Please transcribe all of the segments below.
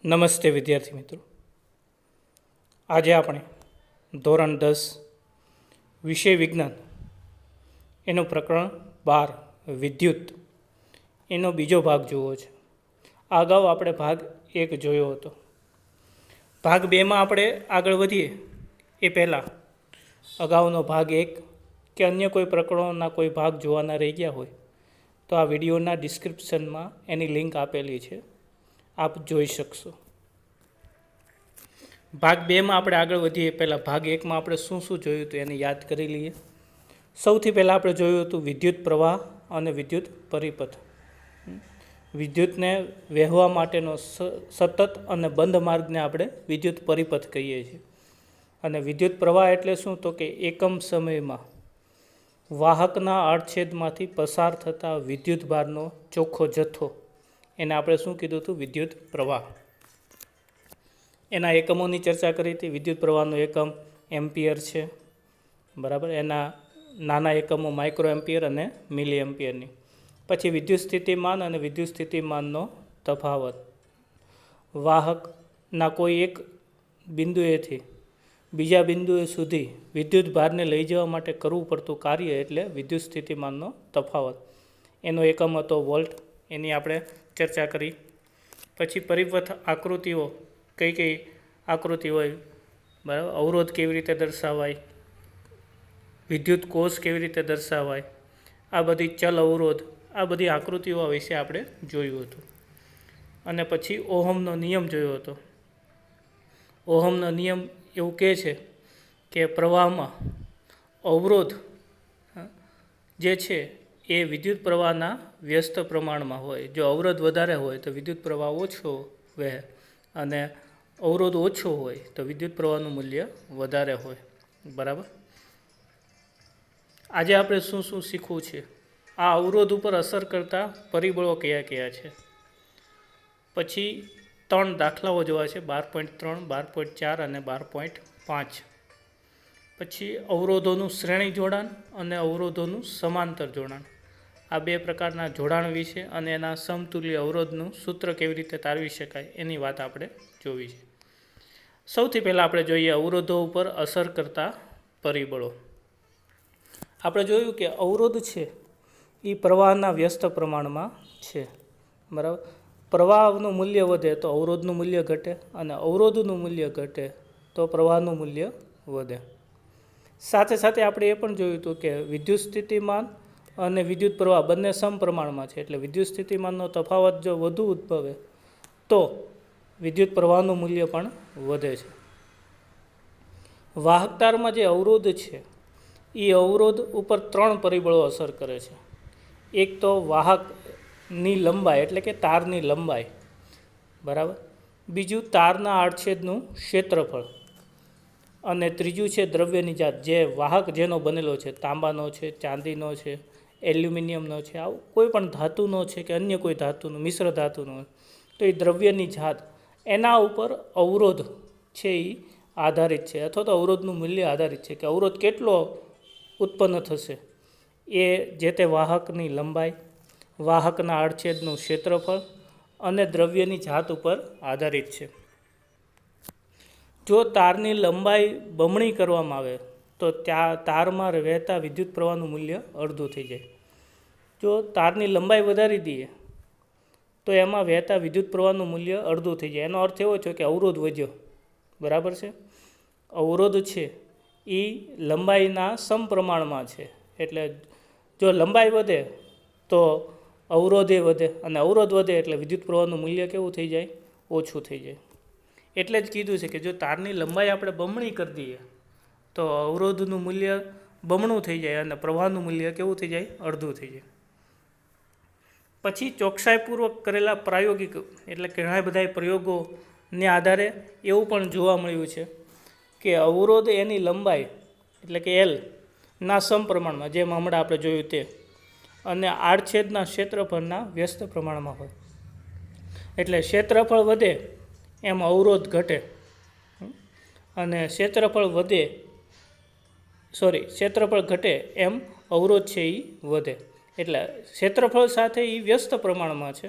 નમસ્તે વિદ્યાર્થી મિત્રો, આજે આપણે ધોરણ 10 વિષય વિજ્ઞાન એનું પ્રકરણ 12 વિદ્યુત એનો બીજો ભાગ જોવો છે. આ અગાઉ આપણે ભાગ 1 જોયો હતો. ભાગ 2માં આપણે આગળ વધીએ એ પહેલાં અગાઉનો ભાગ 1 કે અન્ય કોઈ પ્રકરણોના કોઈ ભાગ જોવાના રહી ગયા હોય તો આ વિડીયોના ડિસ્ક્રિપ્શનમાં એની લિંક આપેલી છે, આપ જોઈ શકશો. ભાગ 2માં આપણે આગળ વધીએ પહેલાં ભાગ 1માં આપણે શું શું જોયું હતું એને યાદ કરી લઈએ. સૌથી પહેલાં આપણે જોયું હતું વિદ્યુત પ્રવાહ અને વિદ્યુત પરિપથ. વિદ્યુતને વહેવા માટેનો સતત અને બંધ માર્ગને આપણે વિદ્યુત પરિપથ કહીએ છીએ. અને વિદ્યુત પ્રવાહ એટલે શું? તો કે એકમ સમયમાં વાહકના આડછેદમાંથી પસાર થતા વિદ્યુત ભારનો ચોખ્ખો જથ્થો, એને આપણે શું કીધું હતું? વિદ્યુત પ્રવાહ. એના એકમોની ચર્ચા કરી હતી. વિદ્યુત પ્રવાહનો એકમ એમ્પિયર છે, બરાબર. એના નાના એકમો માઇક્રો એમ્પિયર અને મિલી એમ્પિયરની. પછી વિદ્યુત સ્થિતિમાન અને વિદ્યુત સ્થિતિમાનનો તફાવત. વાહકના કોઈ એક બિંદુએથી બીજા બિંદુએ સુધી વિદ્યુત ભારને લઈ જવા માટે કરવું પડતું કાર્ય એટલે વિદ્યુત સ્થિતિમાનનો તફાવત. એનો એકમ હતો વોલ્ટ, એની આપણે ચર્ચા કરી. પછી પરિપથ આકૃતિઓ, કઈ કઈ આકૃતિ હોય, બરાબર. અવરોધ કેવી રીતે દર્શાવાય, વિદ્યુત કોષ કેવી રીતે દર્શાવાય, આ બધી ચલ અવરોધ, આ બધી આકૃતિઓ વિશે આપણે જોયું હતું. અને પછી ઓહમનો નિયમ જોયો હતો. ઓહમનો નિયમ એવું કહે છે કે પ્રવાહમાં અવરોધ જે છે એ વિદ્યુત પ્રવાહના વ્યસ્ત પ્રમાણમાં હોય. જો અવરોધ વધારે હોય તો વિદ્યુત પ્રવાહ ઓછો વહે, અને અવરોધ ઓછો હોય તો વિદ્યુત પ્રવાહનું મૂલ્ય વધારે હોય, બરાબર. આજે આપણે શું શું શીખવું છે? આ અવરોધ ઉપર અસર કરતા પરિબળો કયા કયા છે. પછી 3 દાખલાઓ જોવા છે, 12.3, 12.4 અને 12.5. પછી અવરોધોનું શ્રેણી જોડાણ અને અવરોધોનું સમાંતર જોડાણ. આ 2 પ્રકારના જોડાણ વિશે અને એના સમતુલ્ય અવરોધનું સૂત્ર કેવી રીતે તારવી શકાય એની વાત આપણે જોવી છે. સૌથી પહેલાં આપણે જોઈએ અવરોધો ઉપર અસર કરતા પરિબળો. આપણે જોયું કે અવરોધ છે એ પ્રવાહના વ્યસ્ત પ્રમાણમાં છે, બરાબર. પ્રવાહનું મૂલ્ય વધે તો અવરોધનું મૂલ્ય ઘટે, અને અવરોધનું મૂલ્ય ઘટે તો પ્રવાહનું મૂલ્ય વધે. સાથે સાથે આપણે એ પણ જોયું હતું કે વિદ્યુત સ્થિતિમાન અને વિદ્યુત પ્રવાહ બંને સમપ્રમાણમાં છે. એટલે વિદ્યુત સ્થિતિમાનનો તફાવત જો વધુ ઉદ્ભવે તો વિદ્યુત પ્રવાહનું મૂલ્ય પણ વધે છે. વાહકતારમાં જે અવરોધ છે એ અવરોધ ઉપર 3 પરિબળો અસર કરે છે. એક તો વાહકની લંબાઈ એટલે કે તારની લંબાઈ, બરાબર. બીજું તારના આડછેદનું ક્ષેત્રફળ, અને ત્રીજું છે દ્રવ્યની જાત. જે વાહક જેનો બનેલો છે, તાંબાનો છે, ચાંદીનો છે, એલ્યુમિનિયમનો છે, આવું કોઈ પણ ધાતુનો છે કે અન્ય કોઈ ધાતુનો, મિશ્ર ધાતુનો, તો એ દ્રવ્યની જાત એના ઉપર અવરોધ છે એ આધારિત છે, અથવા તો અવરોધનું મૂલ્ય આધારિત છે. કે અવરોધ કેટલો ઉત્પન્ન થશે એ જે તે વાહકની લંબાઈ, વાહકના આડછેદનું ક્ષેત્રફળ અને દ્રવ્યની જાત ઉપર આધારિત છે. જો તારની લંબાઈ બમણી કરવામાં આવે તો તારમાં વહેતા વિદ્યુત પ્રવાહનું મૂલ્ય અડધું થઈ જાય. જો તારની લંબાઈ વધારી દઈએ તો એમાં વહેતા વિદ્યુત પ્રવાહનું મૂલ્ય અડધું થઈ જાય. એનો અર્થ એવો છે કે અવરોધ વધ્યો, બરાબર છે. અવરોધ છે એ લંબાઈના સમપ્રમાણમાં છે. એટલે જો લંબાઈ વધે તો અવરોધે વધે, અને અવરોધ વધે એટલે વિદ્યુત પ્રવાહનું મૂલ્ય કેવું થઈ જાય? ઓછું થઈ જાય. એટલે જ કીધું છે કે જો તારની લંબાઈ આપણે બમણી કરી દઈએ તો અવરોધનું મૂલ્ય બમણું થઈ જાય અને પ્રવાહનું મૂલ્ય કેવું થઈ જાય? અડધું થઈ જાય. પછી ચોકસાઈપૂર્વક કરેલા પ્રાયોગિક એટલે ઘણા બધા પ્રયોગોને આધારે એવું પણ જોવા મળ્યું છે કે અવરોધ એની લંબાઈ એટલે કે એલ ના સમપ્રમાણમાં, જેમ હમણાં આપણે જોયું તે, અને આડછેદના ક્ષેત્રફળના વ્યસ્ત પ્રમાણમાં હોય. એટલે ક્ષેત્રફળ વધે એમ અવરોધ ઘટે, અને ક્ષેત્રફળ ઘટે એમ અવરોધ છે એ વધે. એટલે ક્ષેત્રફળ સાથે એ વ્યસ્ત પ્રમાણમાં છે,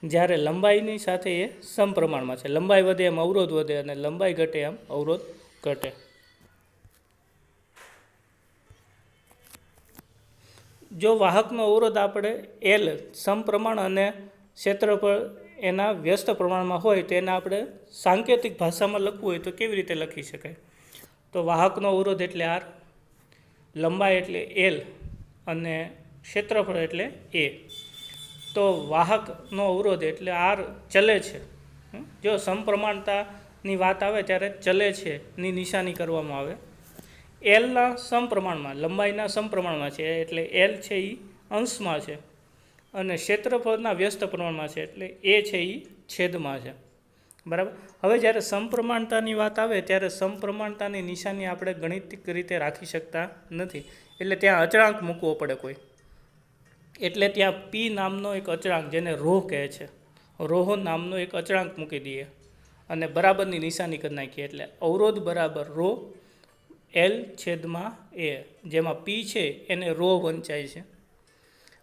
જ્યારે લંબાઈની સાથે એ સમપ્રમાણમાં છે. લંબાઈ વધે એમ અવરોધ વધે અને લંબાઈ ઘટે એમ અવરોધ ઘટે. જો વાહકનો અવરોધ આપણે એલ સમપ્રમાણ અને ક્ષેત્રફળ એના વ્યસ્ત પ્રમાણમાં હોય તો એને આપણે સાંકેતિક ભાષામાં લખવું હોય તો કેવી રીતે લખી શકાય? તો વાહકનો અવરોધ એટલે આર, લંબાઈ એટલે એલ અને ક્ષેત્રફળ એટલે એ. તો વાહકનો અવરોધ એટલે આર ચલે છે. જો સમપ્રમાણતાની વાત આવે ત્યારે ચલે છે ની નિશાની કરવામાં આવે. એલના સમપ્રમાણમાં, લંબાઈના સમપ્રમાણમાં છે એટલે એલ છે એ અંશમાં છે અને ક્ષેત્રફળના વ્યસ્ત પ્રમાણમાં છે એટલે એ છે એ છેદમાં છે. બરાબર. હવે જ્યારે સમપ્રમાણતાની વાત આવે ત્યારે સમપ્રમાણતાની નિશાની આપણે ગણિતિક રીતે રાખી શકતા નથી, એટલે ત્યાં અચળાંક મૂકવો પડે કોઈ. એટલે ત્યાં પી નામનો એક અચળાંક, જેને રો કહે છે, રોહ નામનો એક અચળાંક મૂકી દઈએ અને બરાબરની નિશાની કરી નાખીએ. એટલે અવરોધ બરાબર રો એલ છેદમાં એ, જેમાં પી છે એને રો વંચાય છે.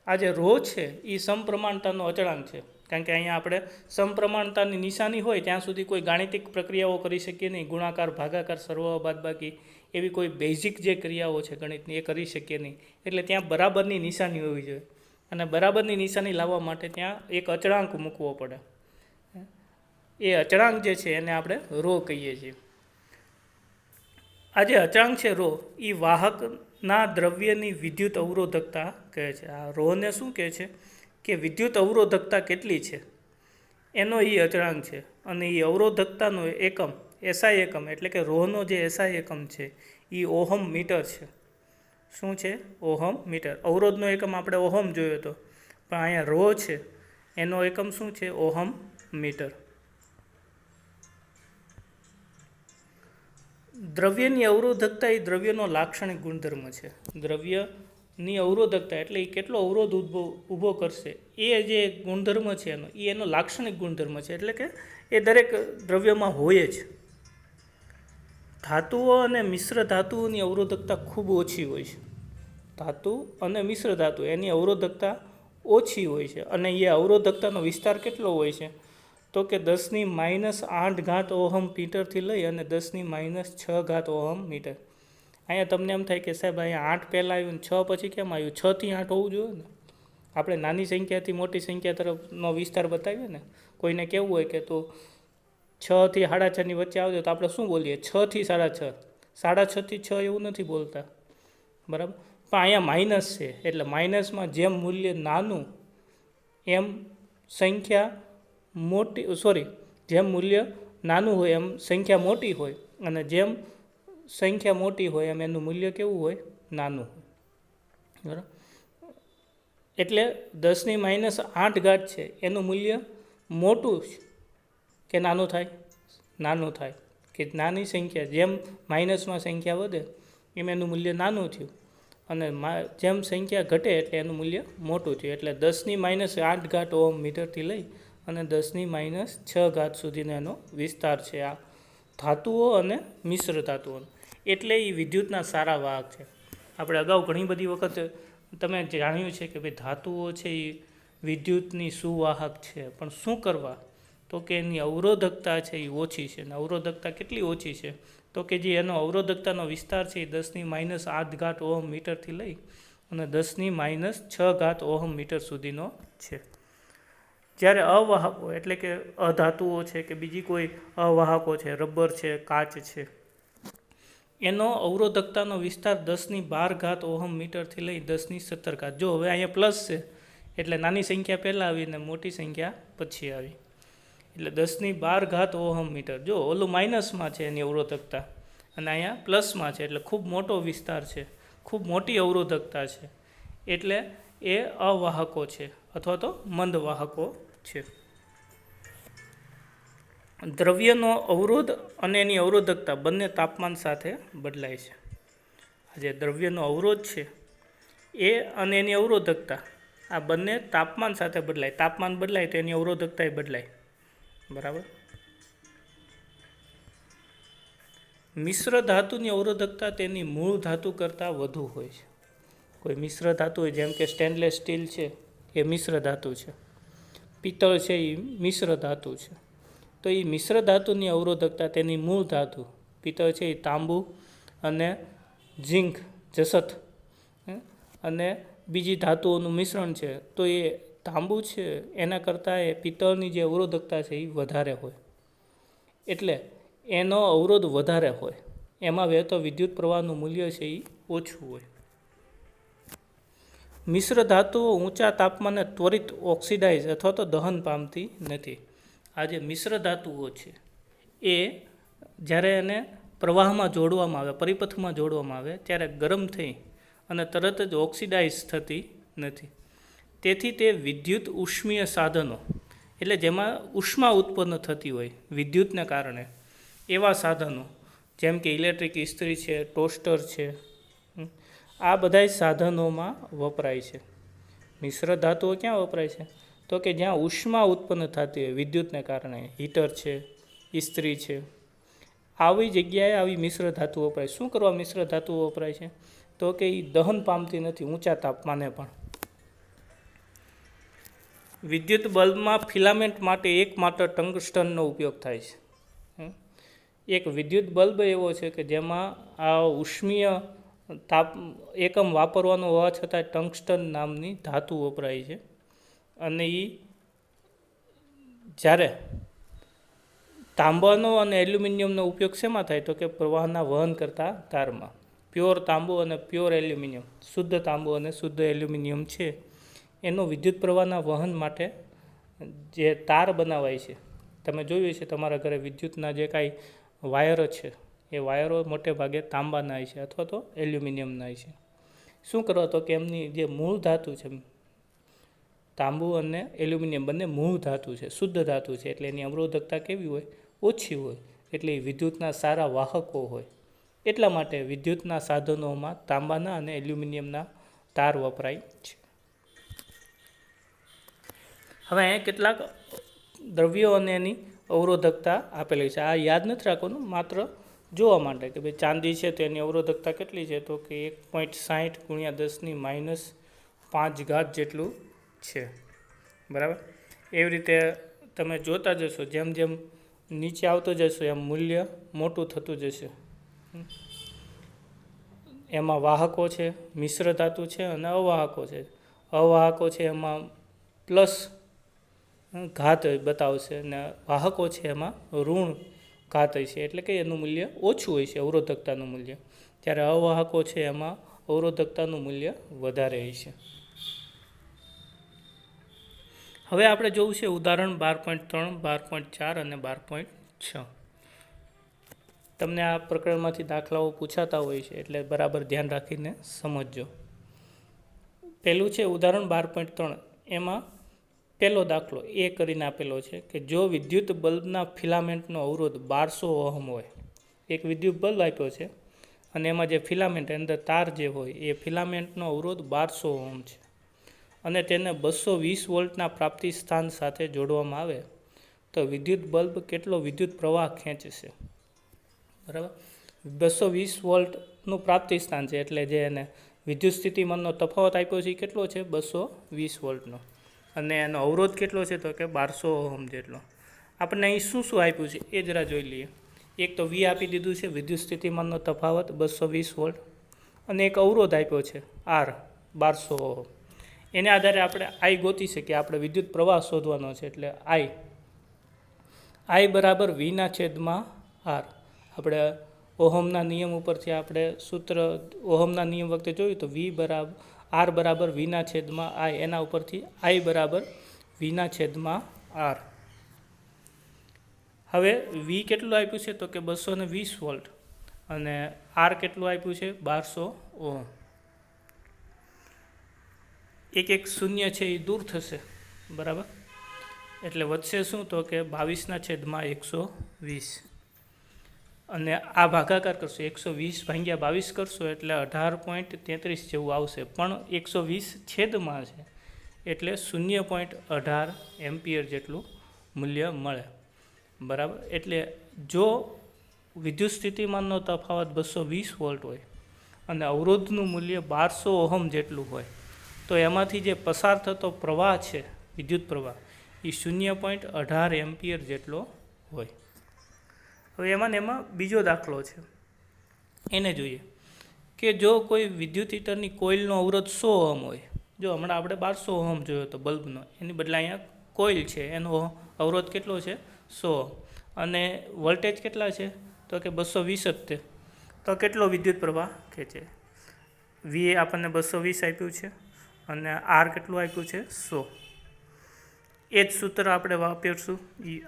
આ જે રો છે એ સમપ્રમાણતાનો અચળાંક છે, કારણ કે અહીંયા આપણે સમપ્રમાણતાની નિશાની હોય ત્યાં સુધી કોઈ ગાણિતિક પ્રક્રિયાઓ કરી શકીએ નહીં. ગુણાકાર, ભાગાકાર, સરવાળો, બાદબાકી એવી કોઈ બેઝિક જે ક્રિયાઓ છે ગણિતની એ કરી શકીએ નહીં. એટલે ત્યાં બરાબરની નિશાની હોવી જોઈએ અને બરાબરની નિશાની લાવવા માટે ત્યાં એક અચળાંક મૂકવો પડે. એ અચળાંક જે છે એને આપણે રો કહીએ છીએ. આ જે અચળાંક છે રો, એ વાહકના દ્રવ્યની વિદ્યુત અવરોધકતા કહે છે. આ રોને શું કહે છે કે વિદ્યુત અવરોધકતા કેટલી છે એનો એ અચળાંક છે. અને એ અવરોધકતાનો એકમ એસઆઈ એકમ, એટલે કે રોનો જે એસઆઈ એકમ છે એ ઓહમ મીટર છે. શું છે? Ohm metre. અવરોધનો એકમ આપણે ઓહમ જોયો હતો, પણ અહીંયા રો છે એનો એકમ શું છે? Ohm metre. દ્રવ્યની અવરોધકતા એ દ્રવ્યનો લાક્ષણિક ગુણધર્મ છે. દ્રવ્યની અવરોધકતા એટલે એ કેટલો અવરોધ ઊભો કરશે એ જે ગુણધર્મ છે એનો લાક્ષણિક ગુણધર્મ છે. એટલે કે એ દરેક દ્રવ્યમાં હોય જ. ધાતુઓ અને મિશ્ર ધાતુઓની અવરોધકતા ખૂબ ઓછી હોય છે. ધાતુ અને મિશ્ર ધાતુ એની અવરોધકતા ઓછી હોય છે. અને એ અવરોધકતાનો વિસ્તાર કેટલો હોય છે? તો કે 10⁻⁸ ઓહમ મીટરથી લઈ અને 10⁻⁶ ઓહમ મીટર. અહીંયા તમને એમ થાય કે સાહેબ અહીંયા 8 પહેલાં આવ્યું ને 6 પછી કેમ આવ્યું? 6 થી 8 હોવું જોઈએ ને. આપણે નાની સંખ્યાથી મોટી સંખ્યા તરફનો વિસ્તાર બતાવીએ ને, કોઈને કેવું હોય કે તો 6 થી 6.5 ની વચ્ચે આવજો તો આપણે શું બોલીએ? 6 થી 6.5, 6.5 થી 6 એવું નથી બોલતા. બરાબર. પણ અહીંયા માઇનસ છે એટલે માઇનસમાં જેમ મૂલ્ય નાનું એમ સંખ્યા મોટી, જેમ મૂલ્ય નાનું હોય એમ સંખ્યા મોટી હોય, અને જેમ સંખ્યા મોટી હોય એમ એનું મૂલ્ય કેવું હોય? નાનું હોય. બરાબર. એટલે 10⁻⁸ છે એનું મૂલ્ય મોટું કે નાનું થાય? નાનું થાય. કે નાની સંખ્યા જેમ માઇનસમાં સંખ્યા વધે એમ એનું મૂલ્ય નાનું થયું, અને જેમ સંખ્યા ઘટે એટલે એનું મૂલ્ય મોટું થયું. એટલે 10⁻⁸ ઓહમ મીટરથી લઈ અને 10⁻⁶ સુધીનો એનો વિસ્તાર છે આ ધાતુઓ અને મિશ્ર ધાતુઓનો. એટલે એ વિદ્યુતના સારા વાહક છે. આપણે અગાઉ ઘણી બધી વખત તમે જાણ્યું છે કે ભાઈ ધાતુઓ છે એ વિદ્યુતની સુવાહક છે, પણ શું કરવા? તો કે એની અવરોધકતા છે એ ઓછી છે. અને અવરોધકતા કેટલી ઓછી છે? તો કે જે એનો અવરોધકતાનો વિસ્તાર છે એ 10⁻⁸ ઓહમ મીટરથી લઈ અને 10⁻⁶ ઓહમ મીટર સુધીનો છે. જ્યારે અવાહકો એટલે કે અધાતુઓ છે કે બીજી કોઈ અવાહકો છે, રબર છે, કાચ છે, એનો અવરોધકતાનો વિસ્તાર 10⁻12 ઓહમ મીટરથી લઈ 10⁻17. જો હવે અહીંયા પ્લસ છે એટલે નાની સંખ્યા પહેલાં આવી ને મોટી સંખ્યા પછી આવી, એટલે 10⁻12 ઓહમ મીટર. જો ઓલું માઇનસમાં છે એની અવરોધકતા અને અહીંયા પ્લસમાં છે, એટલે ખૂબ મોટો વિસ્તાર છે, ખૂબ મોટી અવરોધકતા છે. એટલે એ અવાહકો છે અથવા તો મંદ વાહકો છે. દ્રવ્યનો અવરોધ અને એની અવરોધકતા બંને તાપમાન સાથે બદલાય છે. આ જે દ્રવ્યનો અવરોધ છે એ અને એની અવરોધકતા આ બંને તાપમાન સાથે બદલાય. તાપમાન બદલાય તો એની અવરોધકતા બદલાય. બરાબર. મિશ્ર ધાતુની અવરોધકતા તેની મૂળ ધાતુ કરતાં વધુ હોય છે. કોઈ મિશ્ર ધાતુ હોય જેમ કે સ્ટેનલેસ સ્ટીલ છે એ મિશ્ર ધાતુ છે, પિત્તળ છે એ મિશ્ર ધાતુ છે, તો એ મિશ્ર ધાતુની અવરોધકતા તેની મૂળ ધાતુ પિત્તળ છે એ તાંબુ અને ઝીંક જસત અને બીજી ધાતુઓનું મિશ્રણ છે, તો એ તાંબુ છે એના કરતાં એ પિત્તળની જે અવરોધકતા છે એ વધારે હોય, એટલે એનો અવરોધ વધારે હોય, એમાં વહેતો વિદ્યુત પ્રવાહનું મૂલ્ય છે એ ઓછું હોય. મિશ્ર ધાતુઓ ઊંચા તાપમાને ત્વરિત ઓક્સિડાઇઝ અથવા તો દહન પામતી નથી. આ જે મિશ્ર ધાતુઓ છે એ જ્યારે એને પ્રવાહમાં જોડવામાં આવે, પરિપથમાં જોડવામાં આવે ત્યારે ગરમ થઈ અને તરત જ ઓક્સિડાઇઝ થતી નથી. તેથી તે વિદ્યુત ઉષ્મીય સાધનો, એટલે જેમાં ઉષ્મા ઉત્પન્ન થતી હોય વિદ્યુતને કારણે, એવા સાધનો જેમ કે ઇલેક્ટ્રિક ઇસ્ત્રી છે, ટોસ્ટર છે, આ બધા સાધનોમાં વપરાય છે. મિશ્ર ધાતુઓ ક્યાં વપરાય છે? તો કે જ્યાં ઉષ્મા ઉત્પન્ન થતી હોય વિદ્યુતને કારણે, હીટર છે, ઇસ્ત્રી છે, આવી જગ્યાએ આવી મિશ્ર ધાતુઓ વપરાય. શું કરવા મિશ્ર ધાતુઓ વપરાય છે? તો કે એ દહન પામતી નથી ઊંચા તાપમાને પણ. વિદ્યુત બલ્બમાં ફિલામેન્ટ માટે એકમાત્ર ટંગસ્ટનનો ઉપયોગ થાય છે. એક વિદ્યુત બલ્બ એવો છે કે જેમાં આ ઉષ્મીય તાપ એકમ વાપરવાનો હોવા છતાં ટંગસ્ટન નામની ધાતુ વપરાય છે, અને એ જ્યારે તાંબાનો અને એલ્યુમિનિયમનો ઉપયોગ શેમાં થાય? તો કે પ્રવાહના વહન કરતા તારમાં. પ્યોર તાંબુ અને પ્યોર એલ્યુમિનિયમ, શુદ્ધ તાંબુ અને શુદ્ધ એલ્યુમિનિયમ છે એનો વિદ્યુત પ્રવાહના વહન માટે જે તાર બનાવાય છે, તમે જોયું છે તમારા ઘરે વિદ્યુતના જે કાંઈ વાયરો છે એ વાયરો મોટે ભાગે તાંબાના છે અથવા તો એલ્યુમિનિયમના છે. શું કરવા? તો કે એમની જે મૂળ ધાતુ છે, તાંબુ અને એલ્યુમિનિયમ બંને મૂળ ધાતુ છે, શુદ્ધ ધાતુ છે, એટલે એની અવરોધકતા કેવી હોય? ઓછી હોય, એટલે એ વિદ્યુતના સારા વાહકો હોય. એટલા માટે વિદ્યુતના સાધનોમાં તાંબાના અને એલ્યુમિનિયમના તાર વપરાય છે. હવે અહીંયા કેટલાક દ્રવ્યો અને એની અવરોધકતા આપેલી છે. આ યાદ નથી રાખવાનું, માત્ર જોવા માટે કે ભાઈ ચાંદી છે તો એની અવરોધકતા કેટલી છે? તો કે 1.60 × 10⁵ જેટલું છે, બરાબર. એવી રીતે તમે જોતા જશો, જેમ જેમ નીચે આવતો જશો એમ મૂલ્ય મોટું થતું જશે. એમાં વાહકો છે, મિશ્ર ધાતુ છે અને અવાહકો છે. અવાહકો છે એમાં પ્લસ ઘાત બતાવશે અને વાહકો છે એમાં ઋણ ઘાત છે, એટલે કે એનું મૂલ્ય ઓછું હોય છે અવરોધકતાનું મૂલ્ય, જ્યારે અવાહકો છે એમાં અવરોધકતાનું મૂલ્ય વધારે હોય છે. હવે આપણે જોવું છે ઉદાહરણ 12.3, 12.4 અને 12.6. તમને આ પ્રકરણમાંથી દાખલાઓ પૂછાતા હોય છે, એટલે બરાબર ધ્યાન રાખીને સમજજો. પહેલું છે ઉદાહરણ 12.3. એમાં પહેલો દાખલો એ કરીને આપેલો છે કે જો વિદ્યુત બલ્બના ફિલામેન્ટનો અવરોધ 1200 ઓહમ હોય. એક વિદ્યુત બલ્બ આપ્યો છે અને એમાં જે ફિલામેન્ટ અંદર તાર જે હોય એ ફિલામેન્ટનો અવરોધ 1200 ઓહમ છે, અને તેને 220 વોલ્ટના પ્રાપ્તિ સ્થાન સાથે જોડવામાં આવે તો વિદ્યુત બલ્બ કેટલો વિદ્યુત પ્રવાહ ખેંચશે? બરાબર. 220 વોલ્ટનું પ્રાપ્તિ સ્થાન છે, એટલે જે એને વિદ્યુત સ્થિતિમાનનો તફાવત આપ્યો છે એ કેટલો છે? 220 વોલ્ટનો. અને એનો અવરોધ કેટલો છે? તો કે 1200 ઓહમ જેટલો. આપણને અહીં શું શું આપ્યું છે એ જરા જોઈ લઈએ. એક તો વી આપી દીધું છે, વિદ્યુત સ્થિતિમાનનો તફાવત 220 વોલ્ટ, અને એક અવરોધ આપ્યો છે આર 1200 ઓહમ. એને આધારે આપણે આઈ ગોતી શકીએ. આપણે વિદ્યુત પ્રવાહ શોધવાનો છે, એટલે આઈ બરાબર V/R. આપણે ઓહમના નિયમ ઉપરથી આપણે સૂત્ર ઓહમના નિયમ વખતે જોયું તો R બરાબર V/I, એના ઉપરથી I બરાબર V/R. હવે V કેટલું આપ્યું છે? તો કે 220 વોલ્ટ, અને R કેટલું આપ્યું છે? 1200 ઓહમ. એક શૂન્ય છે એ દૂર થશે, બરાબર, એટલે વધશે શું? તો કે 22/120, અને આ ભાગાકાર કરશો, 120/22 કરશો એટલે 18.33 જેવું આવશે, પણ 120 છેદમાં છે એટલે 0.18 એમ્પિયર જેટલું મૂલ્ય મળે, બરાબર. એટલે જો વિદ્યુત સ્થિતિમાનનો તફાવત 220 વોલ્ટ હોય અને અવરોધનું મૂલ્ય 1200 ઓહમ જેટલું હોય, તો એમાંથી જે પસાર થતો પ્રવાહ છે, વિદ્યુત પ્રવાહ, એ 0.18 એમ્પિયર જેટલો હોય. હવે એમાં બીજો દાખલો છે, એને જોઈએ કે જો કોઈ વિદ્યુત હીટરની કોઇલનો અવરોધ 100 ઓહમ હોય. જો હમણાં આપણે 1200 ઓહમ જોયો હતો બલ્બનો, એની બદલે અહીંયા કોઇલ છે એનો અવરોધ કેટલો છે 100, અને વોલ્ટેજ કેટલા છે તો કે 220 જ તે. તો કેટલો વિદ્યુત પ્રવાહ ખેંચે? વી આપણને 220 આપ્યું છે અને આર કેટલું આપ્યું છે 100. એ જ સૂત્ર આપણે વાપરીશું,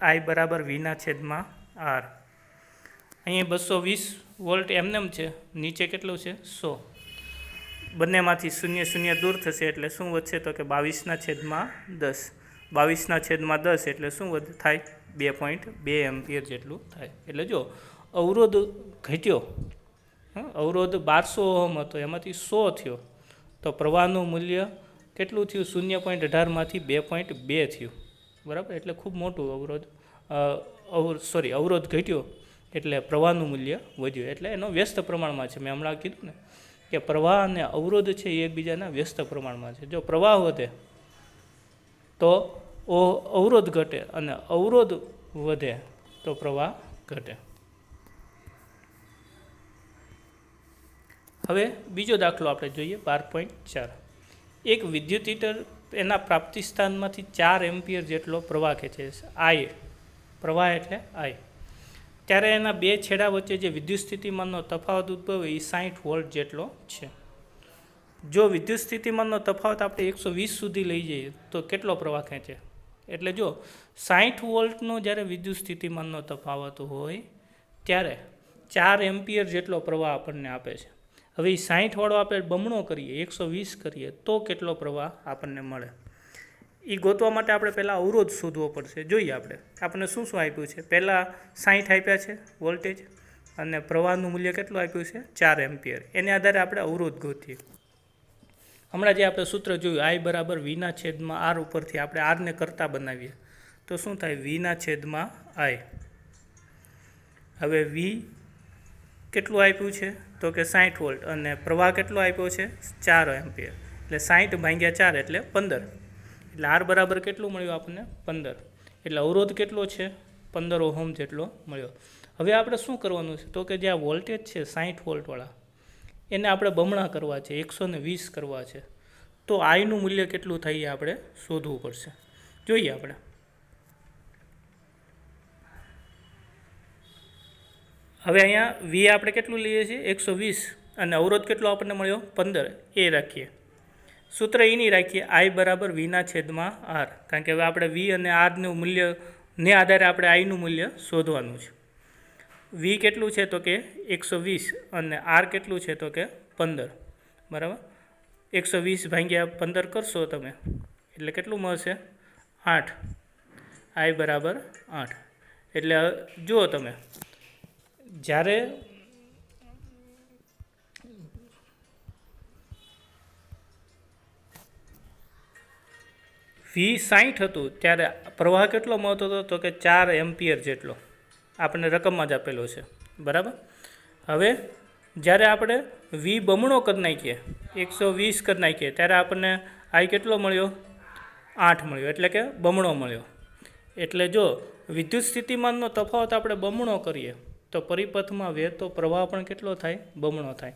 આઈ બરાબર વીના છેદમાં આર. અહીંયા 220 વોલ્ટ એમનેમ છે, નીચે કેટલું છે 100. બંનેમાંથી 0 દૂર થશે એટલે શું વધશે તો કે 22/10. 22/10 એટલે શું થાય 2.2 એમ્પિયર જેટલું થાય. એટલે જો અવરોધ ઘટ્યો, અવરોધ 1200 ઓહમ હતો એમાંથી 100 થયો, તો પ્રવાહનું મૂલ્ય કેટલું થયું 0.18માંથી 2.2 થયું. બરાબર, એટલે ખૂબ મોટું અવરોધ ઘટ્યો એટલે પ્રવાહનું મૂલ્ય વધ્યું. એટલે એનો વ્યસ્ત પ્રમાણમાં છે. મેં હમણાં કીધું ને કે પ્રવાહ અને અવરોધ છે એ એકબીજાના વ્યસ્ત પ્રમાણમાં છે. જો પ્રવાહ વધે તો અવરોધ ઘટે અને અવરોધ વધે તો પ્રવાહ ઘટે. હવે બીજો દાખલો આપણે જોઈએ 12.4. એક વિદ્યુત હીટર એના પ્રાપ્તિ સ્થાનમાંથી 4 એમ્પિયર જેટલો પ્રવાહ ખેંચે છે. આઈ પ્રવાહ એટલે આઈ. ત્યારે એના બે છેડા વચ્ચે જે વિદ્યુત સ્થિતિમાનનો તફાવત ઉદ્ભવે એ 60 વોલ્ટ જેટલો છે. જો વિદ્યુત સ્થિતિમાનનો તફાવત આપણે 120 સુધી લઈ જઈએ તો કેટલો પ્રવાહ ખેંચે? એટલે જો 60 વોલ્ટનો જ્યારે વિદ્યુત સ્થિતિમાનનો તફાવત હોય ત્યારે 4 એમ્પિયર જેટલો પ્રવાહ આપણને આપે છે. હવે એ 60 વાળો આપણે બમણો કરીએ, 120 કરીએ તો કેટલો પ્રવાહ આપણને મળે? એ ગોતવા માટે આપણે પહેલાં અવરોધ શોધવો પડશે. જોઈએ આપણને શું આપ્યું છે. પહેલાં 60 આપ્યા છે વોલ્ટેજ, અને પ્રવાહનું મૂલ્ય કેટલું આપ્યું છે 4 એમ્પિયર. એને આધારે આપણે અવરોધ ગોતીએ. હમણાં જે આપણે સૂત્ર જોયું આઈ બરાબર વીના છેદમાં આર ઉપરથી આપણે આરને કરતા બનાવીએ તો શું થાય વીના છેદમાં આઈ. હવે વી કેટલું આપ્યું છે તો કે 60 વોલ્ટ, અને પ્રવાહ કેટલો આપ્યો છે 4 એમ્પિયર. એટલે 60 ભાગ્યા 4 એટલે 15. એટલે આર બરાબર કેટલું મળ્યું આપણને 15. એટલે અવરોધ કેટલો છે 15 ઓહમ જેટલો મળ્યો. હવે આપણે શું કરવાનું છે તો કે જે આ વોલ્ટેજ છે 60 વોલ્ટવાળા એને આપણે બમણા કરવા છે, 120 કરવા છે. તો આઈનું મૂલ્ય કેટલું થાય એ આપણે શોધવું પડશે. જોઈએ આપણે. હવે અહીંયા વી આપણે કેટલું લઈએ છીએ 120, અને અવરોધ કેટલો આપણને મળ્યો 15 એ રાખીએ. સૂત્ર એ નહીં રાખીએ આઈ બરાબર વીના છેદમાં આર, કારણ કે હવે આપણે વી અને આરનું મૂલ્યને આધારે આપણે આઈનું મૂલ્ય શોધવાનું છે. વી કેટલું છે તો કે 120 અને આર કેટલું છે તો કે 15. બરાબર, 120 ભાગ્યા 15 કરશો તમે એટલે કેટલું મળશે 8. આઈ બરાબર 8. એટલે જુઓ તમે, જ્યારે વી 60 હતું ત્યારે પ્રવાહ કેટલો મળતો હતો તો કે 4 એમ્પિયર જેટલો આપણને રકમમાં જ આપેલો છે. બરાબર, હવે જ્યારે આપણે વી બમણો કરી નાખીએ 120 કરી નાખીએ ત્યારે આપણને આઈ કેટલો મળ્યો 8 મળ્યો, એટલે કે બમણો મળ્યો. એટલે જો વિદ્યુત સ્થિતિમાનનો તફાવત આપણે બમણો કરીએ તો પરિપથમાં વહેતો પ્રવાહ પણ કેટલો થાય બમણો થાય.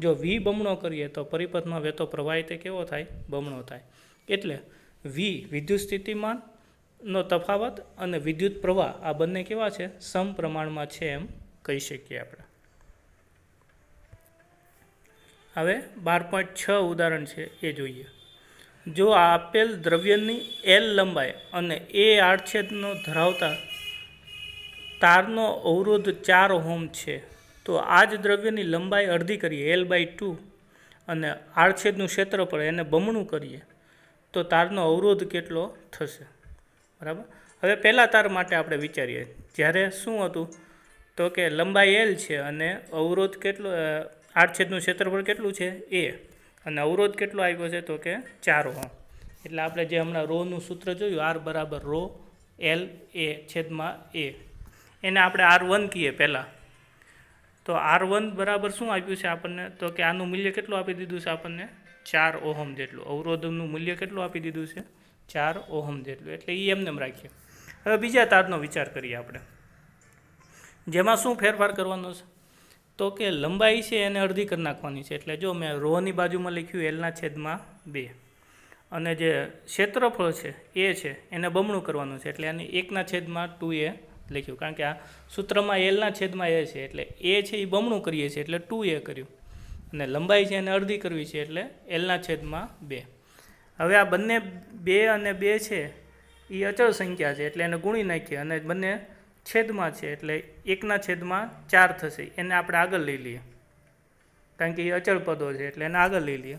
જો વી બમણો કરીએ તો પરિપથમાં વહેતો પ્રવાહ તે કેવો થાય બમણો થાય. એટલે વી વિદ્યુત સ્થિતિમાનનો તફાવત અને વિદ્યુત પ્રવાહ આ બંને કેવા છે સમપ્રમાણમાં છે એમ કહી શકીએ આપણે. હવે 12.6 ઉદાહરણ છે એ જોઈએ. જો આપેલ દ્રવ્યની એલ લંબાઈ અને એ આડછેદનો ધરાવતા તારનો અવરોધ 4 ઓહમ છે, તો આ જ દ્રવ્યની લંબાઈ અડધી કરીએ L/2 અને આડછેદનું ક્ષેત્રફળ એને બમણું કરીએ તો તારનો અવરોધ કેટલો થશે. બરાબર, હવે પહેલા તાર માટે આપણે વિચારીએ. જ્યારે શું હતું તો કે લંબાઈ L છે અને અવરોધ કેટલો, આડછેદનું ક્ષેત્રફળ કેટલું છે A, અને અવરોધ કેટલો આવ્યો છે તો કે 4 ઓહમ. એટલે આપણે જે હમણાં રોનું સૂત્ર જોયું આર બરાબર રો એલ એ છેદમાં એ, એને આપણે R1 કહીએ પહેલાં. તો R1 બરાબર શું આપ્યું છે આપણને તો કે આનું મૂલ્ય કેટલું આપી દીધું છે આપણને 4 ઓહમ જેટલું. અવરોધનું મૂલ્ય કેટલું આપી દીધું છે 4 ઓહમ જેટલું, એટલે એ એમને એમ રાખીએ. હવે બીજા તારનો વિચાર કરીએ આપણે, જેમાં શું ફેરફાર કરવાનો છે, તો કે લંબાઈ છે એને અડધી કરી નાખવાની છે. એટલે જો મેં રોની બાજુમાં લખ્યું L/2, અને જે ક્ષેત્રફળ છે એ છે એને બમણું કરવાનું છે, એટલે એને 1/2a લખ્યું. કારણ કે આ સૂત્રમાં L/2a છે, એટલે એ છે એ બમણું કરીએ છીએ એટલે 2a કર્યું, અને લંબાઈ છે એને અડધી કરવી છે એટલે L/2. હવે આ બંને 2 અને 2 છે એ અચળ સંખ્યા છે, એટલે એને ગુણી નાખીએ, અને બંને છેદમાં છે એટલે 1/4 થશે. એને આપણે આગળ લઈ લઈએ, કારણ કે એ અચળ પદો છે એટલે એને આગળ લઈ લઈએ.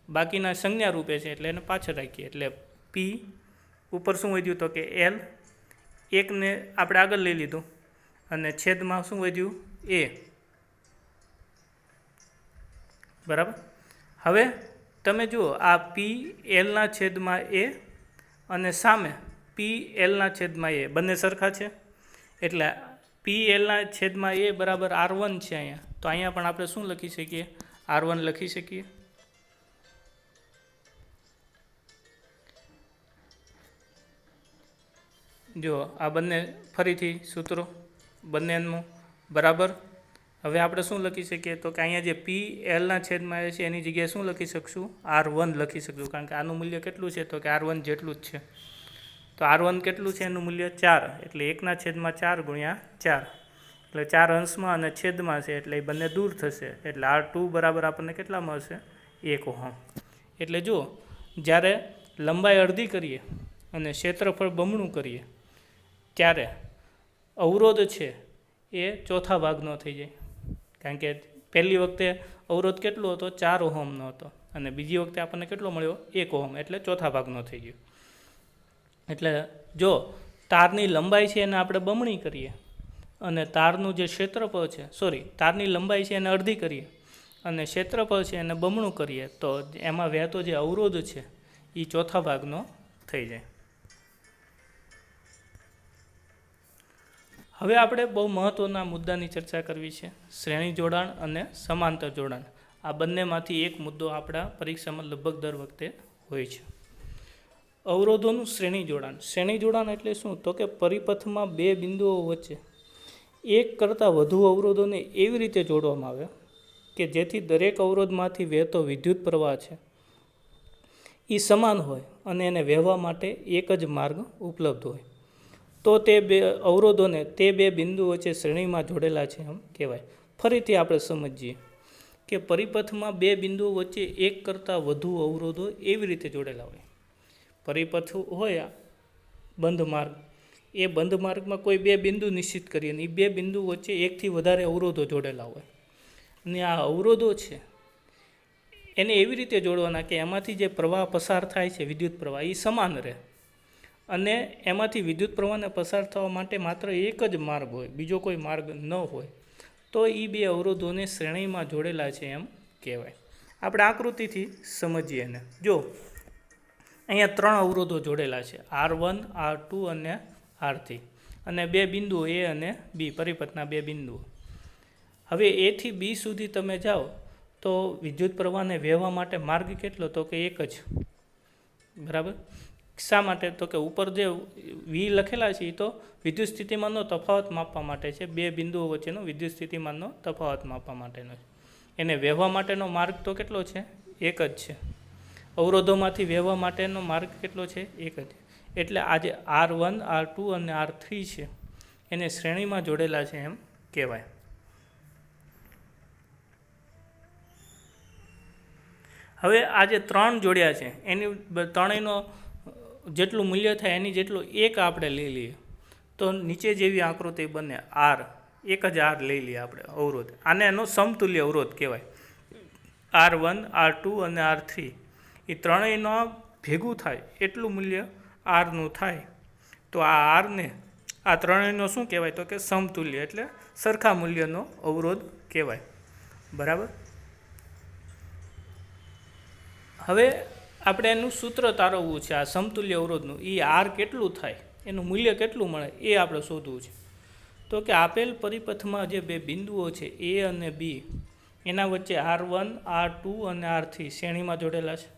બાકીના સંજ્ઞા રૂપે છે એટલે એને પાછળ રાખીએ. એટલે P ઉપર શું વધ્યું, તો કે L, 1ને આપણે આગળ લઈ લીધું, અને છેદમાં શું વધ્યું, A. બરાબર. હવે તમે જુઓ આ P L/a અને સામે P L/a બંને સરખા છે, એટલે P L/a બરાબર R1 છે અહીંયા. તો અહીંયા પણ આપણે શું લખી શકીએ, R1 લખી શકીએ. જો આ બંને ફરીથી સૂત્રો બંનેનું બરાબર. હવે આપણે શું લખી શકીએ, તો કે અહીંયા જે P L/a છે એની જગ્યાએ શું લખી શકશું, R1 લખી શકશું. કારણ કે આનું મૂલ્ય કેટલું છે, તો કે R1 જેટલું જ છે. તો R1 કેટલું છે, એનું મૂલ્ય 4, એટલે 1/4 ગુણ્યા 4, એટલે 4 અંશમાં અને છેદમાં છે, એટલે એ બંને દૂર થશે. એટલે R2 બરાબર આપણને કેટલા મળશે, 1 ઓહમ. એટલે જો જ્યારે લંબાઈ અડધી કરીએ અને ક્ષેત્રફળ બમણું કરીએ, ત્યારે અવરોધ છે એ ચોથા ભાગનો થઈ જાય. કારણ કે પહેલી વખતે અવરોધ કેટલો હતો, 4 ઓહમનો હતો, અને બીજી વખતે આપણને કેટલો મળ્યો, 1 ઓહમ, એટલે ચોથા ભાગનો થઈ ગયો. એટલે જો તારની લંબાઈ છે એને આપણે બમણી કરીએ, અને તારનું જે ક્ષેત્રફળ છે, તારની લંબાઈ છે એને અડધી કરીએ, અને ક્ષેત્રફળ છે એને બમણું કરીએ, તો એમાં વહેતો જે અવરોધ છે એ ચોથા ભાગનો થઈ જાય. હવે આપણે બહુ મહત્ત્વના મુદ્દાની ચર્ચા કરવી છે, શ્રેણી જોડાણ અને સમાંતર જોડાણ. આ બંનેમાંથી એક મુદ્દો આપણા પરીક્ષામાં લગભગ દર વખતે હોય છે. અવરોધોનું શ્રેણી જોડાણ. શ્રેણી જોડાણ એટલે શું, તો કે પરિપથમાં બે બિંદુઓ વચ્ચે એક કરતાં વધુ અવરોધોને એવી રીતે જોડવામાં આવે કે જેથી દરેક અવરોધમાંથી વહેતો વિદ્યુત પ્રવાહ છે એ સમાન હોય અને એને વહેવા માટે એક જ માર્ગ ઉપલબ્ધ હોય. તો તે બે અવરોધોને તે બે બિંદુ વચ્ચે શ્રેણીમાં જોડેલા છે એમ કહેવાય. ફરીથી આપણે સમજીએ કે પરિપથમાં બે બિંદુઓ વચ્ચે એક કરતાં વધુ અવરોધો એવી રીતે જોડેલા હોય. પરિપથ હોય બંધ માર્ગ, એ બંધ માર્ગમાં કોઈ બે બિંદુ નિશ્ચિત કરીએ, અને એ બે બિંદુ વચ્ચે એકથી વધારે અવરોધો જોડેલા હોય, અને આ અવરોધો છે એને એવી રીતે જોડવાના કે એમાંથી જે પ્રવાહ પસાર થાય છે, વિદ્યુત પ્રવાહ, એ સમાન રહે, અને એમાંથી વિદ્યુત પ્રવાહને પસાર થવા માટે માત્ર એક જ માર્ગ હોય, બીજો કોઈ માર્ગ ન હોય. તો એ બે અવરોધોને શ્રેણીમાં જોડેલા છે એમ કહેવાય. આપણે આકૃતિથી સમજીએ એને. જો અહીંયા 3 અવરોધો જોડેલા છે, R1, R2 અને R3, અને બે બિંદુઓ A અને B, પરિપથના બે બિંદુઓ. હવે A થી B સુધી તમે જાઓ તો વિદ્યુત પ્રવાહને વહેવા માટે માર્ગ કેટલો, તો કે એક જ. બરાબર. શા માટે, તો કે ઉપર જે V લખેલા છે એ તો વિદ્યુત સ્થિતિમાનનો તફાવત માપવા માટે છે, બે બિંદુઓ વચ્ચેનો વિદ્યુત સ્થિતિમાનનો તફાવત માપવા માટેનો છે. એને વહેવા માટેનો માર્ગ તો કેટલો છે, એક જ છે. અવરોધોમાંથી વહેવા માટેનો માર્ગ કેટલો છે, એક જ. એટલે આ જે R1, R2 અને R3 છે એને શ્રેણીમાં જોડેલા છે એમ કહેવાય. હવે આ જે 3 જોડ્યા છે એની ત્રણેયનો જેટલું મૂલ્ય થાય એની જેટલું એક આપણે લઈ લઈએ તો નીચે જેવી આકૃતિ બને. એક જ R લઈ લઈએ આપણે અવરોધ, આને એનો સમતુલ્ય અવરોધ કહેવાય. R1, R2 અને R3 એ ત્રણેયનો ભેગું થાય એટલું મૂલ્ય Rનું થાય. તો આ Rને આ ત્રણેયનો શું કહેવાય, તો કે સમતુલ્ય, એટલે સરખા મૂલ્યનો અવરોધ કહેવાય. બરાબર. હવે આપણે એનું સૂત્ર તારવવું છે આ સમતુલ્ય અવરોધનું. એ R કેટલું થાય, એનું મૂલ્ય કેટલું મળે એ આપણે શોધવું છે. તો કે આપેલ પરિપથમાં જે બે બિંદુઓ છે A અને B, એના વચ્ચે R1, R2 અને R3 શ્રેણીમાં જોડેલા છે.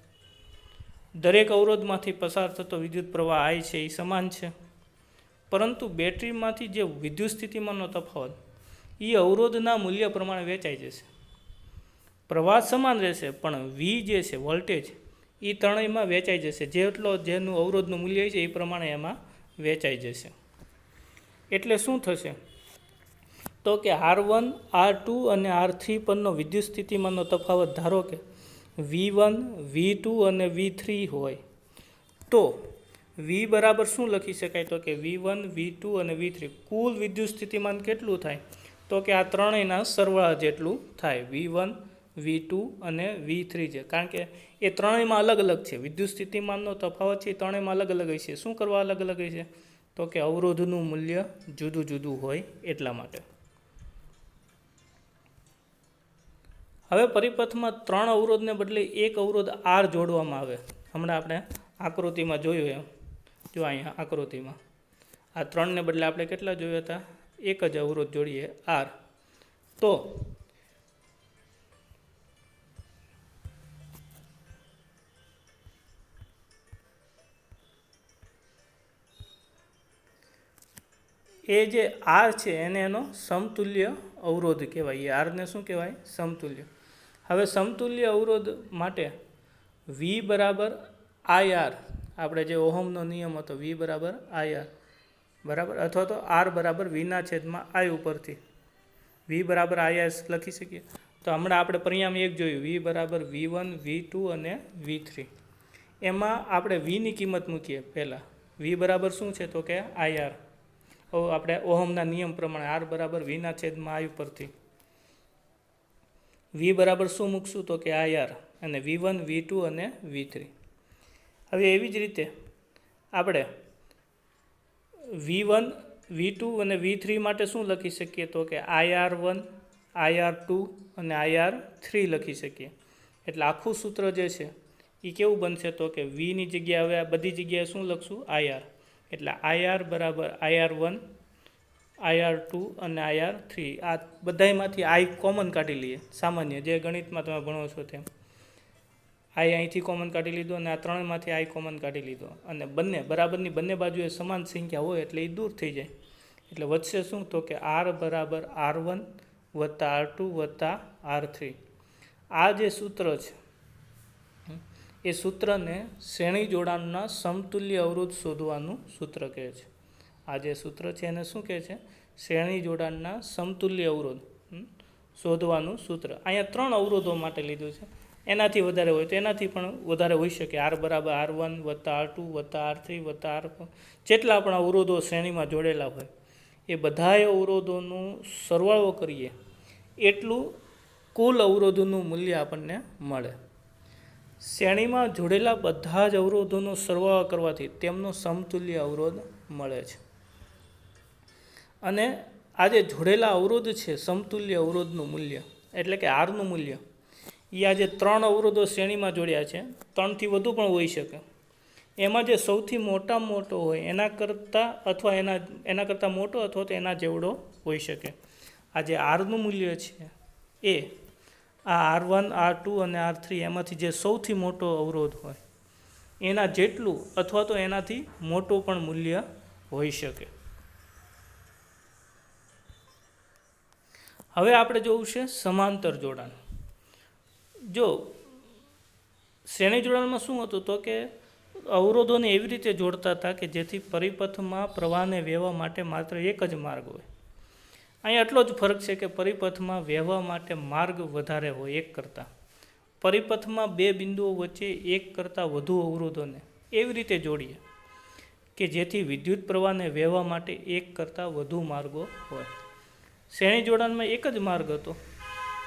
દરેક અવરોધમાંથી પસાર થતો વિદ્યુત પ્રવાહ I છે એ સમાન છે, પરંતુ બેટરીમાંથી જે વિદ્યુત સ્થિતિમાનનો તફાવત એ અવરોધના મૂલ્ય પ્રમાણે વેચાઈ જશે. પ્રવાહ સમાન રહેશે, પણ V જે છે વોલ્ટેજ એ ત્રણેયમાં વેચાઈ જશે. જેનું અવરોધનું મૂલ્ય છે એ પ્રમાણે એમાં વેચાઈ જશે. એટલે શું થશે તો કે R1, R2 અને R3 પરનો વિદ્યુત સ્થિતિમાનનો તફાવત ધારો કે V1, V2 અને V3 હોય તો V બરાબર શું લખી શકાય તો કે V1, V2 અને V3 કુલ વિદ્યુત સ્થિતિમાન કેટલું થાય તો કે આ ત્રણેયના સરવાળા જેટલું થાય. V1, V2 અને V3 છે, કારણ કે એ ત્રણેયમાં અલગ અલગ છે. વિદ્યુત સ્થિતિમાનનો તફાવત છે એ ત્રણેયમાં અલગ અલગ હશે. શું કરવા અલગ અલગ હશે તો કે અવરોધનું મૂલ્ય જુદું જુદું હોય એટલા માટે. હવે પરિપથમાં 3 અવરોધને બદલે એક અવરોધ R જોડવામાં આવે. હમણાં આપણે આકૃતિમાં જોયું એમ, જો અહીંયા આકૃતિમાં આ 3ને બદલે આપણે કેટલા જોયા હતા, એક જ અવરોધ જોડીએ R. તો એ જે R છે એને એનો સમતુલ્ય અવરોધ કહેવાય. એ Rને શું કહેવાય, સમતુલ્ય. હવે સમતુલ્ય અવરોધ માટે V બરાબર IR, આપણે જે ઓહમનો નિયમ હતો V બરાબર IR બરાબર, અથવા તો R બરાબર Vના છેદમાં I ઉપરથી V બરાબર IR લખી શકીએ. તો હમણાં આપણે પરિણામ એક જોયું V બરાબર V1, V2 અને V3. એમાં આપણે Vની કિંમત મૂકીએ પહેલાં. V બરાબર શું છે તો કે IR. આપણે ઓહમના નિયમ પ્રમાણે R બરાબર Vના છેદમાં I ઉપરથી V બરાબર શું મૂકશું તો કે IR અને V1, V2 અને V3. હવે એવી જ રીતે આપણે V1, V2 અને V3 માટે શું લખી શકીએ તો કે IR1, IR2 અને IR3 લખી શકીએ. એટલે આખું સૂત્ર જે છે એ કેવું બનશે તો કે Vની જગ્યાએ હવે આ બધી જગ્યાએ શું લખશું IR. એટલે IR બરાબર IR1, IR2 અને IR3. આ બધામાંથી I કોમન કાઢી લઈએ, સામાન્ય જે ગણિતમાં તમે ભણો છો તેમ. I અહીંથી કોમન કાઢી લીધો અને આ ત્રણમાંથી I કોમન કાઢી લીધો, અને બંને બરાબરની બંને બાજુએ સમાન સંખ્યા હોય એટલે એ દૂર થઈ જાય. એટલે વધશે શું તો કે R બરાબર R1 વત્તા R2 વત્તા R3. આ જે સૂત્ર છે એ સૂત્રને શ્રેણી જોડાણના સમતુલ્ય અવરોધ શોધવાનું સૂત્ર કહે છે. આ જે સૂત્ર છે એને શું કહે છે, શ્રેણી જોડાણના સમતુલ્ય અવરોધ શોધવાનું સૂત્ર. અહીંયા 3 અવરોધો માટે લીધું છે. એનાથી વધારે હોય તો એનાથી પણ વધારે હોઈ શકે. R બરાબર R1 વત્તા R2 વત્તા R3 વત્તા R4, જેટલા પણ અવરોધો શ્રેણીમાં જોડેલા હોય એ બધાય અવરોધોનું સરવાળો કરીએ એટલું કુલ અવરોધોનું મૂલ્ય આપણને મળે. શ્રેણીમાં જોડેલા બધા જ અવરોધોનો સરવાળો કરવાથી તેમનો સમતુલ્ય અવરોધ મળે છે. અને આ જે જોડેલા અવરોધ છે સમતુલ્ય અવરોધનું મૂલ્ય એટલે કે Rનું મૂલ્ય એ આ જે 3 અવરોધો શ્રેણીમાં જોડ્યા છે, 3થી વધુ પણ હોઈ શકે, એમાં જે સૌથી મોટામાં મોટો હોય એના કરતાં અથવા એના કરતાં મોટો અથવા તો એના જેવડો હોઈ શકે. આ જે Rનું મૂલ્ય છે એ આ R1, R2 અને R3 એમાંથી જે સૌથી મોટો અવરોધ હોય એના જેટલું અથવા તો એનાથી મોટું પણ મૂલ્ય હોઈ શકે. હવે આપણે જોવું છે સમાંતર જોડાણ. જો શ્રેણી જોડાણમાં શું હતું તો કે અવરોધોને એવી રીતે જોડતા હતા કે જેથી પરિપથમાં પ્રવાહને વહેવા માટે માત્ર એક જ માર્ગ હોય. અહીંયા એટલો જ ફરક છે કે પરિપથમાં વહેવા માટે માર્ગ વધારે હોય એક કરતાં. પરિપથમાં 2 બિંદુઓ વચ્ચે એક કરતાં વધુ અવરોધોને એવી રીતે જોડીએ કે જેથી વિદ્યુત પ્રવાહને વહેવા માટે એક કરતાં વધુ માર્ગો હોય. શ્રેણી જોડાણમાં એક જ માર્ગ હતો,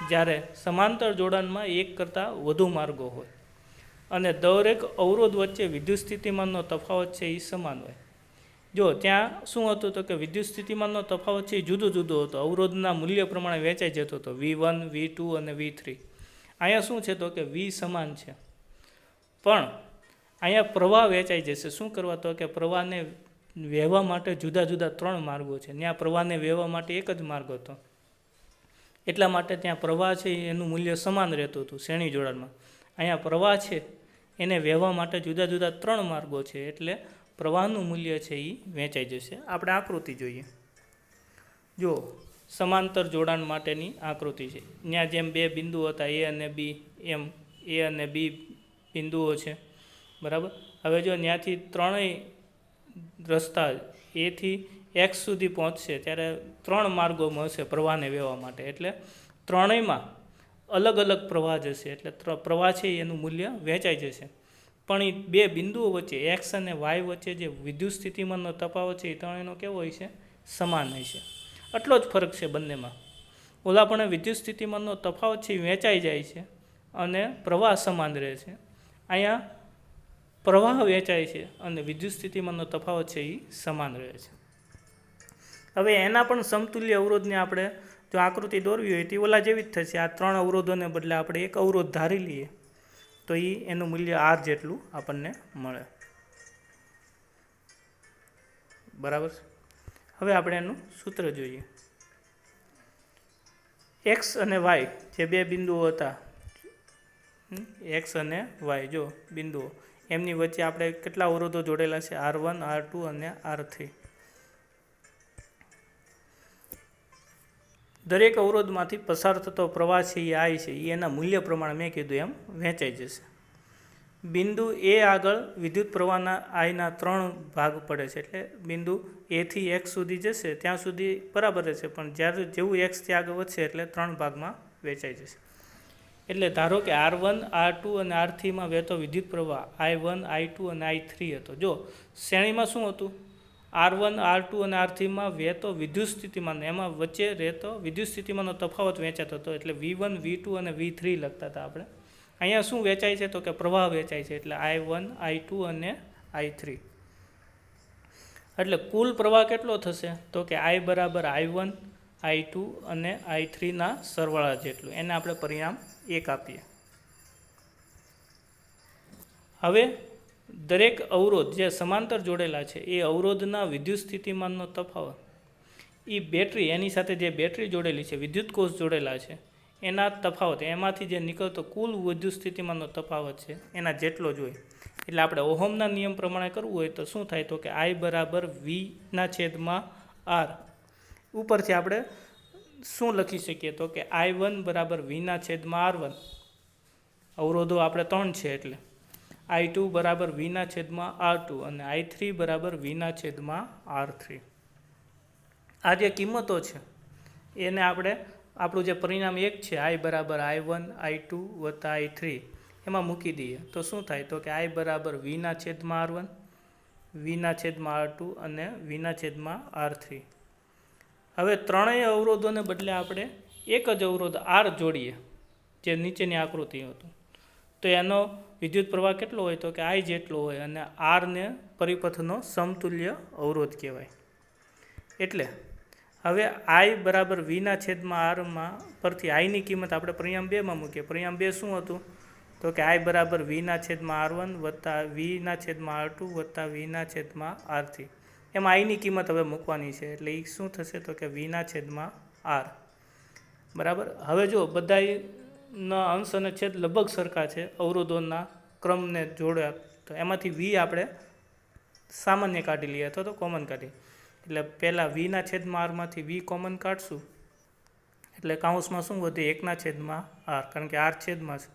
જ્યારે સમાંતર જોડાણમાં એક કરતાં વધુ માર્ગો હોય અને દરેક અવરોધ વચ્ચે વિદ્યુત સ્થિતિમાનનો તફાવત છે એ સમાન હોય. જો ત્યાં શું હતું તો કે વિદ્યુત સ્થિતિમાનનો તફાવત છે એ જુદો જુદો હતો, અવરોધના મૂલ્ય પ્રમાણે વેચાઈ જતો હતો V1, V2 અને V3. અહીંયા શું છે તો કે V સમાન છે, પણ અહીંયા પ્રવાહ વેચાઈ જશે. શું કરવા તો કે પ્રવાહને વહેવા માટે જુદા જુદા 3 માર્ગો છે, ત્યાં પ્રવાહને વહેવા માટે એક જ માર્ગ હતો. એટલા માટે ત્યાં પ્રવાહ છે એનું મૂલ્ય સમાન રહેતું હતું શ્રેણી જોડાણમાં. અહીંયા પ્રવાહ છે એને વહેવા માટે જુદા જુદા 3 માર્ગો છે, એટલે પ્રવાહનું મૂલ્ય છે એ વહેંચાઈ જશે. આપણે આકૃતિ જોઈએ. જો સમાંતર જોડાણ માટેની આકૃતિ છે. ત્યાં જેમ 2 બિંદુઓ હતા A અને B, એમ A અને B બિંદુઓ છે, બરાબર. હવે જો ત્યાંથી ત્રણેય રસ્તા A થી X સુધી પહોંચશે ત્યારે 3 માર્ગો મળશે પ્રવાહને વહેવા માટે, એટલે ત્રણેયમાં અલગ અલગ પ્રવાહ જશે, એટલે પ્રવાહ છે એનું મૂલ્ય વહેંચાઈ જશે. પણ એ 2 બિંદુઓ વચ્ચે X અને Y વચ્ચે જે વિદ્યુત સ્થિતિમાનનો તફાવત છે એ ત્રણેયનો કેવો હોય છે? સમાન હોય છે. આટલો જ ફરક છે બંનેમાં. ઓલા પણ વિદ્યુત સ્થિતિમાનનો તફાવત છે એ વહેંચાઈ જાય છે અને પ્રવાહ સમાન રહે છે. અહીંયા પ્રવાહ વહેંચાય છે અને વિદ્યુત સ્થિતિમાનનો તફાવત છે એ સમાન રહે છે. હવે એના પણ સમતુલ્ય અવરોધને આપણે જો આકૃતિ દોરવી હોય તો ઓલા જેવી જ થશે. આ 3 અવરોધોને બદલે આપણે એક અવરોધ ધારી લઈએ તો એનું મૂલ્ય R જેટલું આપણને મળે, બરાબર. હવે આપણે એનું સૂત્ર જોઈએ. X અને Y જે 2 બિંદુઓ હતા, X અને Y જો બિંદુઓ, એમની વચ્ચે આપણે કેટલા અવરોધો જોડેલા છે? R1, R2 અને R3. દરેક અવરોધમાંથી પસાર થતો પ્રવાહ છે એ I છે, એ એના મૂલ્ય પ્રમાણે મેં કીધું એમ વહેંચાઈ જશે. બિંદુ A આગળ વિદ્યુત પ્રવાહના Iના 3 ભાગ પડે છે, એટલે બિંદુ A થી X સુધી જશે ત્યાં સુધી બરાબર રહેશે, પણ જ્યારે જેવું X થી આગળ વધશે એટલે 3 ભાગમાં વહેંચાઈ જશે. એટલે ધારો કે R1, R2 અને R3માં વહેતો વિદ્યુત પ્રવાહ I1, I2 અને I3 હતો. જો શ્રેણીમાં શું હતું? R1, R2 અને R3માં વહેતો વિદ્યુત સ્થિતિમાન, એમાં વચ્ચે રહેતો વિદ્યુત સ્થિતિમાનનો તફાવત વહેંચાતો હતો, એટલે V1, V2 અને V3 લખતા હતા આપણે. અહીંયા શું વહેંચાય છે? તો કે પ્રવાહ વહેંચાય છે, એટલે I1, I2 અને I3. એટલે કુલ પ્રવાહ કેટલો થશે? તો કે I બરાબર I1, I2 અને I3ના સરવાળા જેટલું. એને આપણે પરિણામ 1 આપીએ. હવે દરેક અવરોધ જે સમાંતર જોડેલા છે એ અવરોધના વિદ્યુત સ્થિતિમાનનો તફાવત એ બેટરી, એની સાથે જે બેટરી જોડેલી છે, વિદ્યુત કોષ જોડેલા છે, એના તફાવત, એમાંથી જે નીકળતો કુલ વિદ્યુત સ્થિતિમાનનો તફાવત છે એના જેટલો જ હોય. એટલે આપણે ઓહમના નિયમ પ્રમાણે કરવું હોય તો શું થાય? તો કે I બરાબર V/R. ઉપરથી આપણે શું લખી શકીએ? તો કે I1 બરાબર V/R1, અવરોધો આપણે 3 છે, એટલે I2 બરાબર V/R2 અને I3 બરાબર V/R3. આ જે કિંમતો છે એને આપણે આપણું જે પરિણામ 1 છે I બરાબર I1, I2 વત્તા I3 એમાં મૂકી દઈએ તો શું થાય? તો કે I બરાબર V/R1, V/R2 અને V/R3. હવે ત્રણેય અવરોધોને બદલે આપણે એક જ અવરોધ R જોડીએ, જે નીચેની આકૃતિ હતું, તો એનો વિદ્યુત પ્રવાહ કેટલો હોય? તો કે I જેટલો હોય, અને R ને પરિપથનો સમતુલ્ય અવરોધ કહેવાય. એટલે હવે I બરાબર V/R પરથી I ની કિંમત આપણે પરિણામ 2માં મૂકીએ. પરિણામ 2 શું હતું? તો કે I બરાબર V/R1 વત્તા V/R2 વત્તા V/R3. એમાં I ની કિંમત હવે મૂકવાની છે, એટલે એ શું થશે? તો કે V/R, બરાબર. હવે જો બધાના અંશ અને છેદ લગભગ સરખા છે, અવરોધોના ક્રમને જોડ્યા, તો એમાંથી V આપણે સામાન્ય કાઢી લઈએ અથવા તો કોમન કાઢીએ. એટલે પહેલાં V/R માંથી V કોમન કાઢશું એટલે કાઉન્સમાં શું વધે? 1/R, કારણ કે R છેદમાં છે.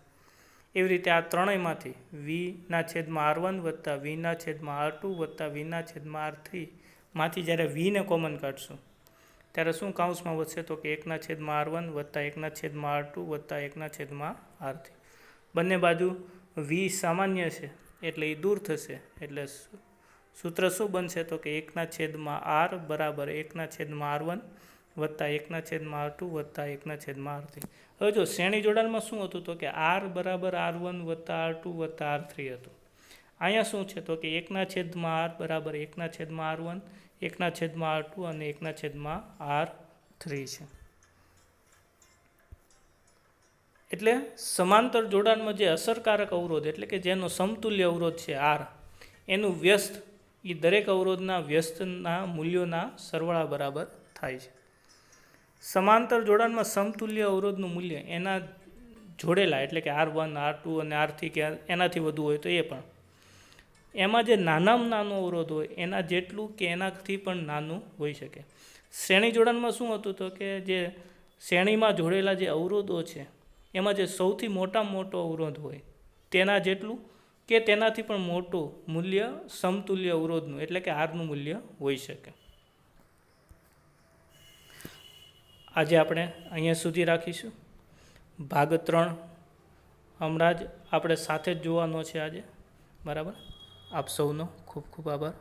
એવી રીતે આ ત્રણેયમાંથી V/R1 વત્તા V/R2 વત્તા V/R3 માંથી જ્યારે V ને કોમન કાઢશું ત્યારે શું કાઉન્સમાં વધશે? તો કે 1/R1 વત્તા 1/R2 વત્તા 1/R3. બંને બાજુ V સામાન્ય છે એટલે એ દૂર થશે, એટલે સૂત્ર શું બનશે? તો કે 1/R બરાબર 1/R1 વત્તા 1/R2 વત્તા 1/R3. હવે જો શ્રેણી જોડાણમાં શું હતું? તો કે R બરાબર R1 વત્તા R2 વત્તા R3 હતું. અહીંયા શું છે? તો કે 1/R બરાબર 1/R1, 1/R2 અને 1/R3 છે. એટલે સમાંતર જોડાણમાં જે અસરકારક અવરોધ, એટલે કે જેનો સમતુલ્ય અવરોધ છે R, એનું વ્યસ્ત એ દરેક અવરોધના વ્યસ્તના મૂલ્યોના સરવાળા બરાબર થાય છે. સમાંતર જોડાણમાં સમતુલ્ય અવરોધનું મૂલ્ય એના જોડેલા એટલે કે R1 R2 અને R3 કે એનાથી વધુ હોય તો એ પણ, એમાં જે નાનામાં નાનો અવરોધ હોય એના જેટલું કે એનાથી પણ નાનું હોઈ શકે. શ્રેણી જોડાણમાં શું હતું તો કે જે શ્રેણીમાં જોડેલા જે અવરોધો છે એમાં જે સૌથી મોટામાં મોટો અવરોધ હોય તેના જેટલું કે તેનાથી પણ મોટું મૂલ્ય સમતુલ્ય અવરોધનું એટલે કે આરનું મૂલ્ય હોઈ શકે. આજે આપણે અહીંયા સુધી રાખીશું. ભાગ 3 હમણાં જ આપણે સાથે જ જોવાનો છે આજે. બરાબર. આપ સૌનો ખૂબ ખૂબ આભાર.